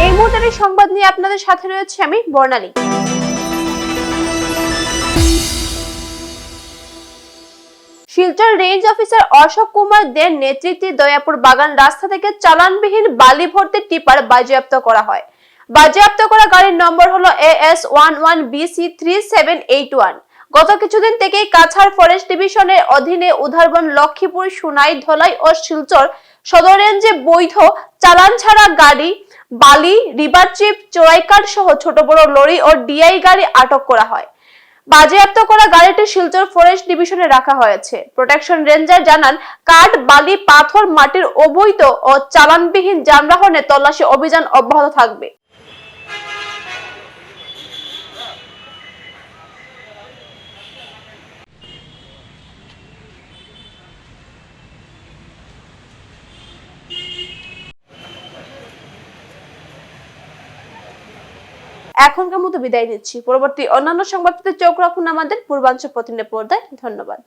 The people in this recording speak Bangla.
এই মুহূর্তের সংবাদ নিয়ে আপনাদের সাথে রয়েছে আমি বর্ণালী। শিলচর রেঞ্জ অফিসার অশোক কুমার দের নেতৃত্বে দয়াপুর বাগান রাস্তা থেকে চালানবিহীন বালি ভর্তি টিপার বাজেয়াপ্ত করা হয়। বাজেয়াপ্ত করা গাড়ির নম্বর হলো AS11BC3781। গত কিছুদিন থেকেই কাছাড় ফরেস্ট ডিভিশনের অধীনে উধারবন, লক্ষ্মীপুর, সুনাই, ধলাই ও শিলচর সদর রেঞ্জে বৈধ চালান ছাড়া গাড়ি, বালি, রিভার চিপ, চোরাইকাঠ সহ ছোট বড় লরি ও ডিআই গাড়ি আটক করা হয়। বাজেয়াপ্ত করা গাড়িটি শিলচর ফরেস্ট ডিভিশনে রাখা হয়েছে। প্রোটেকশন রেঞ্জার জানান, কাঠ, বালি, পাথর, মাটির অবৈধ ও চালানবিহীন যানবাহনে তল্লাশি অভিযান অব্যাহত থাকবে। এখনকার মতো বিদায় নিচ্ছি। পরবর্তী অন্যান্য সংবাদ পেতে চোখ রাখুন আমাদের পূর্বাঞ্চল প্রতিনিধি পর্দায়। ধন্যবাদ।